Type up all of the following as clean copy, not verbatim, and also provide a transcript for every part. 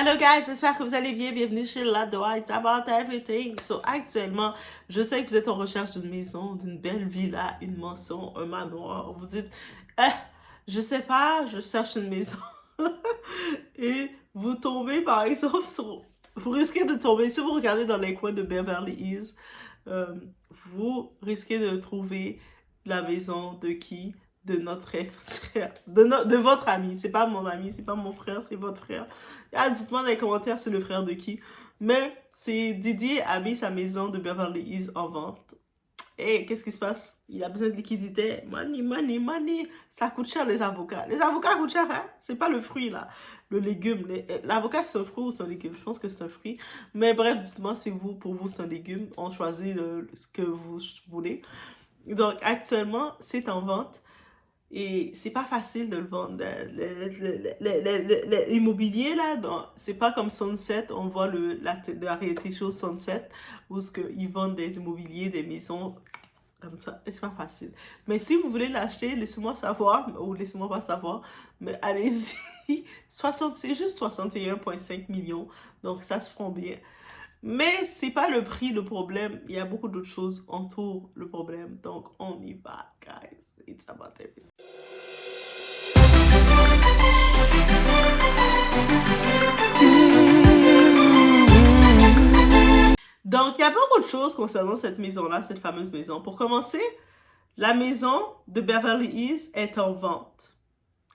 Hello guys, j'espère que vous allez bien. Bienvenue chez Lado. It's about everything. So, actuellement, je sais que vous êtes en recherche d'une maison, d'une belle villa, une maison, un manoir. Vous dites, je sais pas, je cherche une maison. Et vous tombez par exemple sur... Vous risquez de tomber, si vous regardez dans les coins de Beverly Hills, vous risquez de trouver la maison de qui? De notre frère, de votre ami. C'est pas mon ami, c'est pas mon frère, c'est votre frère. Ah, dites-moi dans les commentaires, c'est le frère de qui. Mais c'est Didier a mis sa maison de Beverly Hills en vente. Et qu'est-ce qui se passe? Il a besoin de liquidité. Money, money, money. Ça coûte cher les avocats. Les avocats coûtent cher, hein? C'est pas le fruit là. Le légume. L'avocat c'est un fruit ou c'est un légume? Je pense que c'est un fruit. Mais bref, dites-moi si pour vous c'est un légume. On choisit ce que vous voulez. Donc actuellement, c'est en vente. Et c'est pas facile de le vendre. L'immobilier, là, c'est pas comme Sunset, on voit la réalité show Sunset, où ils vendent des immobiliers, des maisons, comme ça. C'est pas facile. Mais si vous voulez l'acheter, laissez-moi savoir, ou laissez-moi pas savoir, mais allez-y. C'est juste 61,5 millions, donc ça se prend bien. Mais c'est pas le prix le problème, il y a beaucoup d'autres choses autour le problème. Donc on y va, guys. It's about everything. Donc il y a beaucoup de choses concernant cette maison-là, cette fameuse maison. Pour commencer, la maison de Beverly Hills est en vente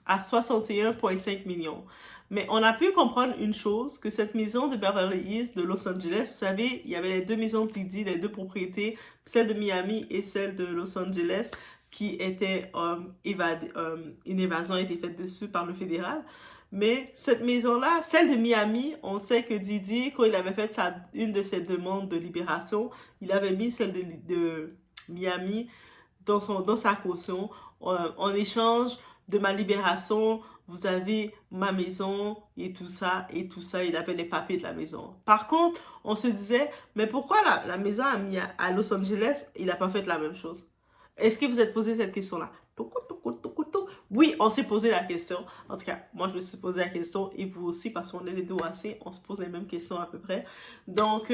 à 61,5 millions. Mais on a pu comprendre une chose, que cette maison de Beverly Hills de Los Angeles, vous savez, il y avait les deux maisons de Didi, les deux propriétés, celle de Miami et celle de Los Angeles, qui étaient une évasion a été faite dessus par le fédéral. Mais cette maison-là, celle de Miami, on sait que Didi, quand il avait fait une de ses demandes de libération, il avait mis celle de Miami dans sa caution. En échange de ma libération, vous avez ma maison et tout ça, il avait les papiers de la maison. Par contre, on se disait, mais pourquoi la maison à Los Angeles, il n'a pas fait la même chose? Est-ce que vous êtes posé cette question-là? Oui, on s'est posé la question. En tout cas, moi, je me suis posé la question et vous aussi, parce qu'on est les deux assez, on se pose les mêmes questions à peu près. Donc,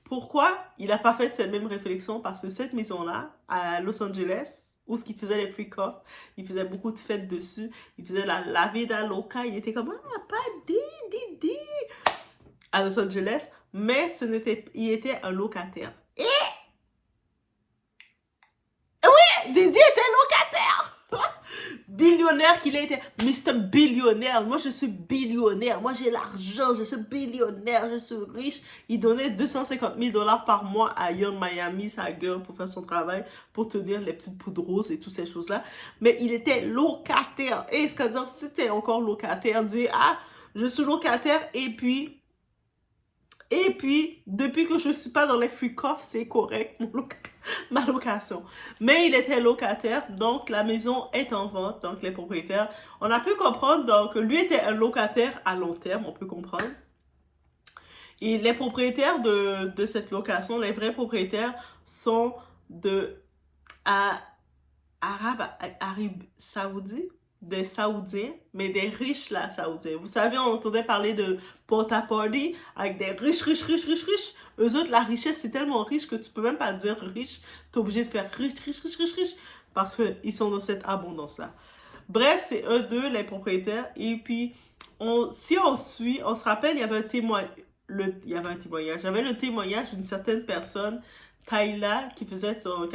pourquoi il n'a pas fait cette même réflexion? Parce que cette maison-là, à Los Angeles, où ce qu'il faisait les freak-off, il faisait beaucoup de fêtes dessus, il faisait la vida loca, il était comme, ah, pas Didi, à Los Angeles, mais il était un locataire. Et Didi était locataire. Billionnaire qu'il était. Mr. Billionnaire. Moi, je suis billionnaire. Moi, j'ai l'argent. Je suis billionnaire. Je suis riche. Il donnait 250 000 $ par mois à Young Miami, sa girl, pour faire son travail, pour tenir les petites poudres roses et toutes ces choses-là. Mais il était locataire. Et ce qu'à dire, si t'es encore locataire, dis, ah, je suis locataire et puis, depuis que je ne suis pas dans les freak-off, c'est correct, ma location. Mais il était locataire, donc la maison est en vente, donc les propriétaires. On a pu comprendre, donc lui était un locataire à long terme, on peut comprendre. Et les propriétaires de cette location, les vrais propriétaires, sont Arabes Saoudis, des Saoudiens, mais des riches là, Saoudiens. Vous savez, on entendait parler de Porta Party avec des riches. Eux autres, la richesse, c'est tellement riche que tu peux même pas dire riche. Tu es obligé de faire riche, parce qu'ils sont dans cette abondance-là. Bref, c'est eux deux, les propriétaires. Et puis, si on suit, on se rappelle, il y avait un témoignage. Il y avait le témoignage d'une certaine personne, Tayla, qui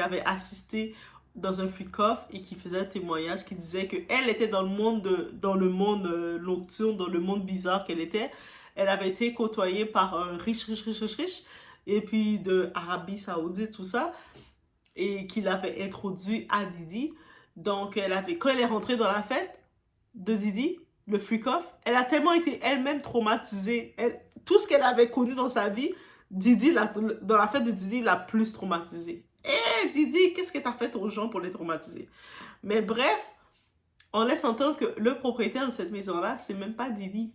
avait assisté dans un freak-off et qui faisait un témoignage qui disait qu'elle était dans le monde nocturne, dans le monde bizarre qu'elle était. Elle avait été côtoyée par un riche, et puis de Arabie Saoudite, tout ça, et qui l'avait introduit à Didi. Donc, quand elle est rentrée dans la fête de Didi, le freak-off, elle a tellement été elle-même traumatisée. Tout ce qu'elle avait connu dans sa vie, dans la fête de Didi, l'a plus traumatisée. Didi, qu'est-ce que t'as fait aux gens pour les traumatiser? Mais bref, on laisse entendre que le propriétaire de cette maison-là, c'est même pas Didi.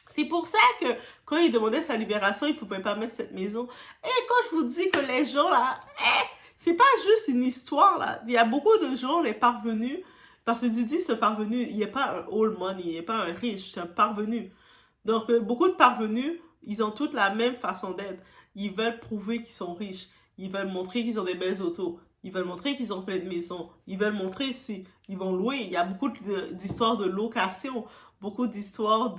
C'est pour ça que quand il demandait sa libération, il ne pouvait pas mettre cette maison. Et quand je vous dis que les gens là, c'est pas juste une histoire là. Il y a beaucoup de gens, les parvenus, parce que Didi, ce parvenu, il n'est pas un old money, il n'est pas un riche, c'est un parvenu. Donc, beaucoup de parvenus, ils ont toutes la même façon d'être. Ils veulent prouver qu'ils sont riches. Ils veulent montrer qu'ils ont des belles autos. Ils veulent montrer qu'ils ont plein de maisons. Ils veulent montrer si ils vont louer. Il y a beaucoup d'histoires de location. Beaucoup d'histoires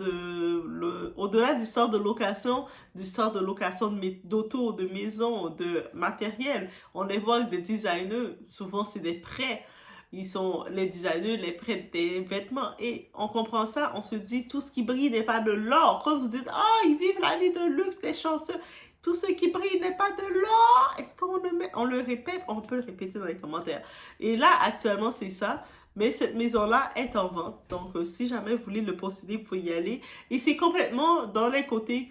au-delà d'histoires de location, d'histoires de location d'auto, de maisons, de matériel. On les voit avec des designers. Souvent, c'est des prêts. Ils sont les designers, les prêtent des vêtements. Et on comprend ça, on se dit, tout ce qui brille n'est pas de l'or. Quand vous dites, oh, ils vivent la vie de luxe, les chanceux. Tout ce qui brille n'est pas de l'or. Est-ce qu'on le met? On le répète? On peut le répéter dans les commentaires. Et là, actuellement, c'est ça. Mais cette maison-là est en vente. Donc, si jamais vous voulez le posséder, vous pouvez y aller. Et c'est complètement dans les côtés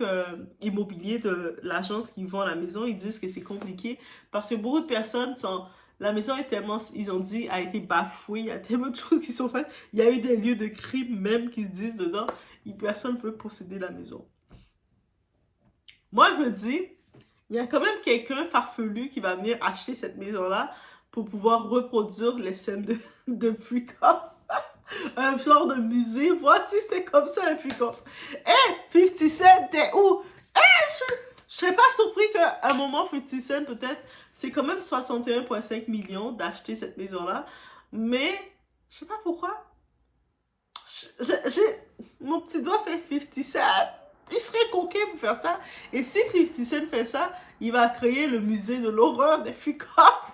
immobiliers de l'agence qui vend la maison. Ils disent que c'est compliqué parce que beaucoup de personnes sont... La maison est tellement, ils ont dit, a été bafouée. Il y a tellement de choses qui sont faites. Il y a eu des lieux de crime même qui se disent dedans. Et personne ne peut posséder la maison. Moi, je me dis, il y a quand même quelqu'un farfelu qui va venir acheter cette maison-là pour pouvoir reproduire les scènes de Freak-Off. Un genre de musée. Voici, c'était comme ça, le Freak-Off. Hey, 50 Cent, t'es où? Hey, je serais pas surpris qu'à un moment, 50 Cent, peut-être, c'est quand même 61,5 millions d'acheter cette maison-là. Mais, je sais pas pourquoi. Mon petit doigt fait 50 Cent. Il serait coquet pour faire ça. Et si 50 Cent fait ça, il va créer le musée de l'horreur des Freak-Off.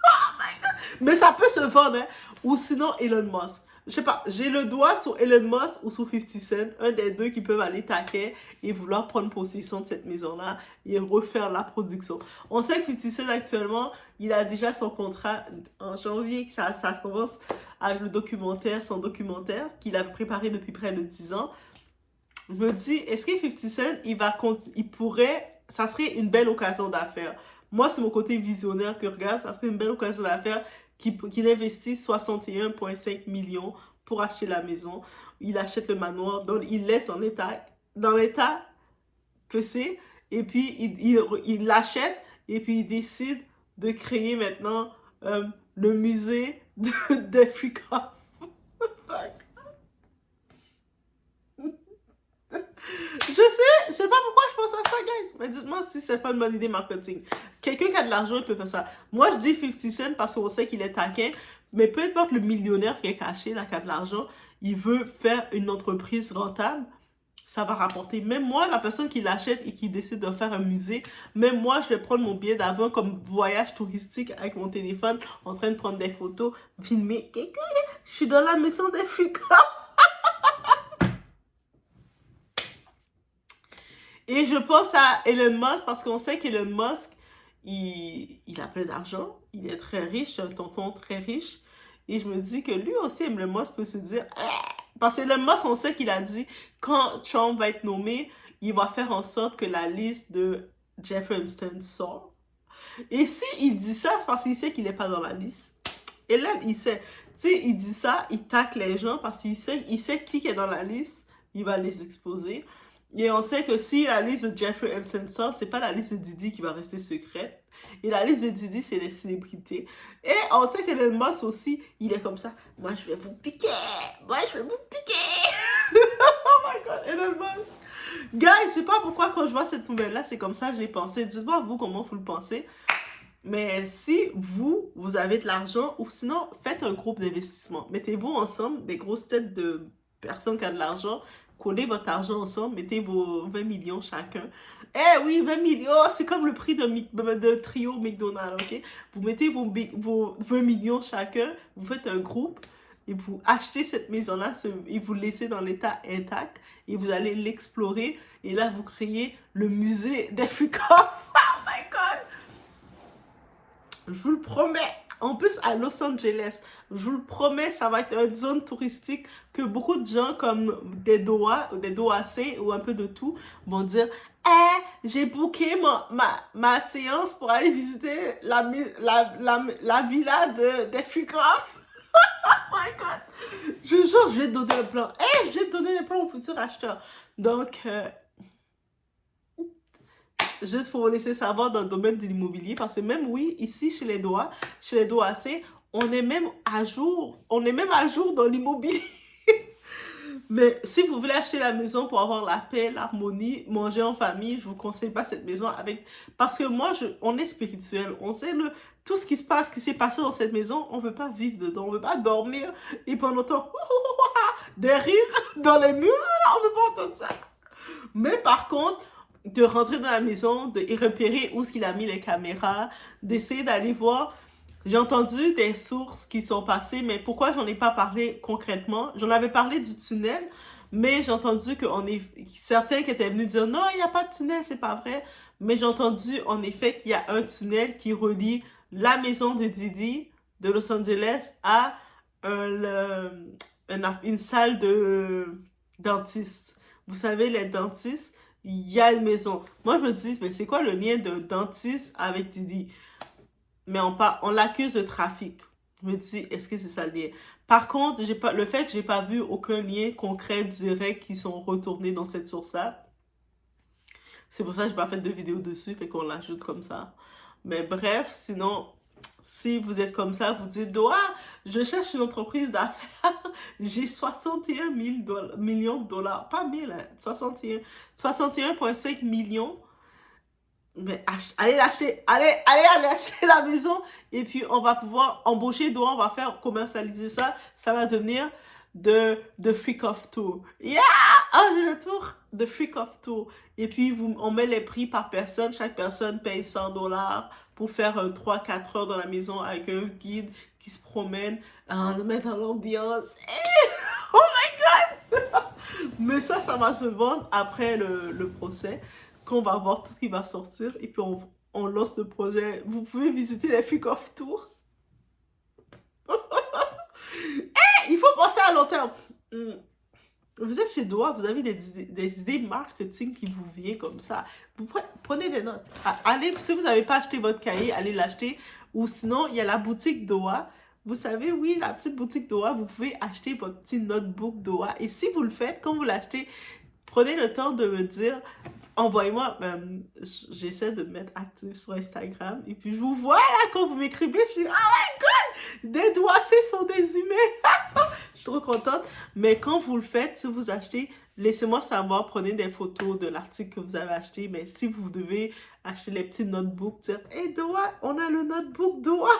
Oh my God. Mais ça peut se vendre, hein. Ou sinon, Elon Musk. Je sais pas, j'ai le doigt sur Elon Musk ou sur 50 Cent, un des deux qui peuvent aller taquer et vouloir prendre possession de cette maison-là et refaire la production. On sait que 50 Cent actuellement, il a déjà son contrat en janvier, que ça commence avec le documentaire, son documentaire qu'il a préparé depuis près de 10 ans. Je me dis, est-ce que 50 Cent, il pourrait, ça serait une belle occasion d'affaires. Moi, c'est mon côté visionnaire que regarde, ça serait une belle occasion d'affaires qu'il investit 61,5 millions pour acheter la maison. Il achète le manoir, donc il laisse dans l'état que c'est, et puis il l'achète, et puis il décide de créer maintenant le musée de Freak-Off. Je sais pas pourquoi je pense à ça, guys. Mais dites-moi si c'est pas une bonne idée marketing. Quelqu'un qui a de l'argent, il peut faire ça. Moi, je dis 50 Cent parce qu'on sait qu'il est taquin. Mais peu importe le millionnaire qui est caché, là, qui a de l'argent, il veut faire une entreprise rentable. Ça va rapporter. Même moi, la personne qui l'achète et qui décide de faire un musée, même moi, je vais prendre mon billet d'avion comme voyage touristique avec mon téléphone, en train de prendre des photos, filmer. Je suis dans la maison des Freak-Off. Et je pense à Elon Musk parce qu'on sait qu'Elon Musk, il a plein d'argent, il est très riche, un tonton très riche. Et je me dis que lui aussi, Elon Musk peut se dire... Parce que Elon Musk, on sait qu'il a dit, quand Trump va être nommé, il va faire en sorte que la liste de Jeffrey Epstein sort. Et si il dit ça, c'est parce qu'il sait qu'il n'est pas dans la liste. Et là, il sait. Tu sais, il dit ça, il tacle les gens parce qu'il sait qui est dans la liste, il va les exposer. Et on sait que si la liste de Jeffrey Epstein sort, c'est pas la liste de Diddy qui va rester secrète. Et la liste de Diddy, c'est les célébrités. Et on sait que Elon Musk aussi, il est comme ça. Moi, je vais vous piquer. Moi, je vais vous piquer. Oh my God, Elon Musk. Guys, je sais pas pourquoi quand je vois cette nouvelle-là, c'est comme ça j'ai pensé. Dites-moi, vous, comment vous le pensez. Mais si vous avez de l'argent, ou sinon, faites un groupe d'investissement. Mettez-vous ensemble, des grosses têtes de personnes qui ont de l'argent. Collez votre argent ensemble, mettez vos 20 millions chacun. Eh oui, 20 millions, c'est comme le prix de trio McDonald's, ok? Vous mettez vos 20 millions chacun, vous faites un groupe, et vous achetez cette maison-là, et vous laissez dans l'état intact, et vous allez l'explorer, et là, vous créez le musée des Freak-Off. Oh my God! Je vous le promets. En plus, à Los Angeles, je vous le promets, ça va être une zone touristique que beaucoup de gens comme des Doassins ou un peu de tout vont dire « Eh, j'ai booké ma séance pour aller visiter la villa des Freak-Off. » Oh my God! Je jure, je vais te donner un plan. Eh, je vais te donner un plan au futur acheteur. Donc... juste pour vous laisser savoir dans le domaine de l'immobilier, parce que même oui, ici chez les Doassins, on est même à jour dans l'immobilier. Mais si vous voulez acheter la maison pour avoir la paix, l'harmonie, manger en famille, je vous conseille pas cette maison avec... Parce que moi, on est spirituel. On sait tout ce qui se passe, qui s'est passé dans cette maison, on veut pas vivre dedans. On veut pas dormir et pendant temps, des rires dans les murs. On veut pas entendre ça. Mais par contre, de rentrer dans la maison, de repérer où est-ce qu'il a mis les caméras, d'essayer d'aller voir. J'ai entendu des sources qui sont passées, mais pourquoi j'en ai pas parlé concrètement? J'en avais parlé du tunnel, mais j'ai entendu certains qui étaient venus dire non, il n'y a pas de tunnel, c'est pas vrai. Mais j'ai entendu en effet qu'il y a un tunnel qui relie la maison de Didi de Los Angeles à une salle de dentiste. Vous savez, les dentistes, il y a une maison. Moi, je me dis, mais c'est quoi le lien de dentiste avec Didi? Mais on l'accuse de trafic. Je me dis, est-ce que c'est ça le lien? Par contre, le fait que j'ai pas vu aucun lien concret, direct, qui sont retournés dans cette source-là, c'est pour ça que j'ai pas fait de vidéo dessus, fait qu'on l'ajoute comme ça. Mais bref, sinon, si vous êtes comme ça, vous dites, Doha, je cherche une entreprise d'affaires, j'ai 61 millions de dollars, pas 1000, hein, 61,5 millions. Mais allez l'acheter, allez acheter la maison et puis on va pouvoir embaucher Doha, on va faire commercialiser ça, ça va devenir de Freak of Tour. Yeah! Ah, j'ai le tour de Freak of Tour. Et puis on met les prix par personne, chaque personne paye 100 dollars pour faire 3-4 heures dans la maison avec un guide qui se promène, on met dans l'ambiance. Oh my god! Mais ça va se vendre après le procès. Qu'on va voir tout ce qui va sortir et puis on lance le projet. Vous pouvez visiter les Freak of Tour. Il faut penser à long terme. Vous êtes chez Doha, vous avez des idées marketing qui vous viennent comme ça. Vous prenez des notes. Allez, si vous n'avez pas acheté votre cahier, allez l'acheter. Ou sinon, il y a la boutique Doha. Vous savez, oui, la petite boutique Doha, vous pouvez acheter votre petit notebook Doha. Et si vous le faites, quand vous l'achetez, prenez le temps de me dire, envoyez-moi, j'essaie de me mettre active sur Instagram, et puis je vous vois là, quand vous m'écrivez, je suis, oh my god, des doigts-cés sont des humains. Je suis trop contente, mais quand vous le faites, si vous achetez, laissez-moi savoir, prenez des photos de l'article que vous avez acheté, mais si vous devez acheter les petits notebooks, dire, hey Doha, on a le notebook Doha.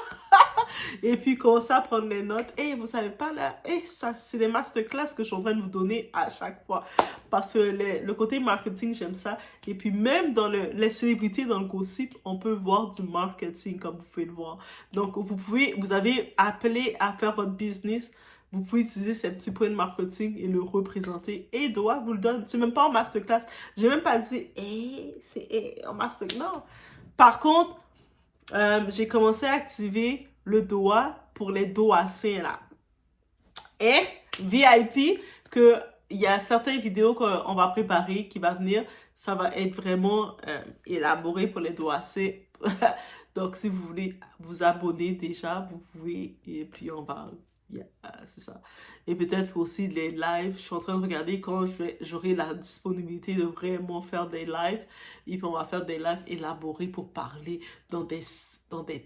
Et puis commencer à prendre les notes. Et vous savez pas là, ça c'est des masterclass que je suis en train de vous donner à chaque fois. Parce que le côté marketing, j'aime ça. Et puis même dans les célébrités, dans le gossip, on peut voir du marketing comme vous pouvez le voir. Donc vous avez appelé à faire votre business. Vous pouvez utiliser ces petits points de marketing et le représenter. Et Doha vous le donne. C'est même pas en masterclass. J'ai même pas dit, c'est en masterclass. Non. Par contre, j'ai commencé à activer le Doha pour les Dohaciens là. Et VIP, que il y a certaines vidéos qu'on va préparer qui va venir, ça va être vraiment élaboré pour les Dohaciens. Donc si vous voulez vous abonner déjà, vous pouvez, et puis on va... c'est ça. Et peut-être aussi les lives. Je suis en train de regarder quand j'aurai la disponibilité de vraiment faire des lives. Et puis on va faire des lives élaborés pour parler dans des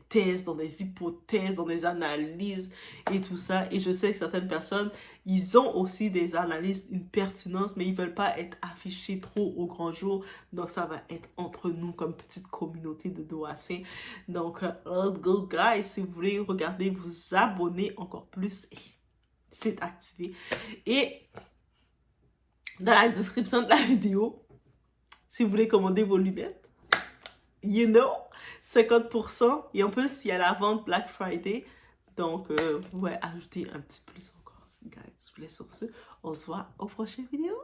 tests, dans des hypothèses, dans des analyses et tout ça. Et je sais que certaines personnes, ils ont aussi des analyses, une pertinence, mais ils veulent pas être affichés trop au grand jour. Donc ça va être entre nous comme petite communauté de Dohaciens. Donc, let's go guys. Si vous voulez regarder, vous abonner encore plus. C'est activé. Et dans la description de la vidéo, si vous voulez commander vos lunettes, you know, 50%. Et en plus, il y a la vente Black Friday. Donc, vous pouvez ajouter un petit plus encore. Guys, je vous laisse sur ce. On se voit aux prochaines vidéos.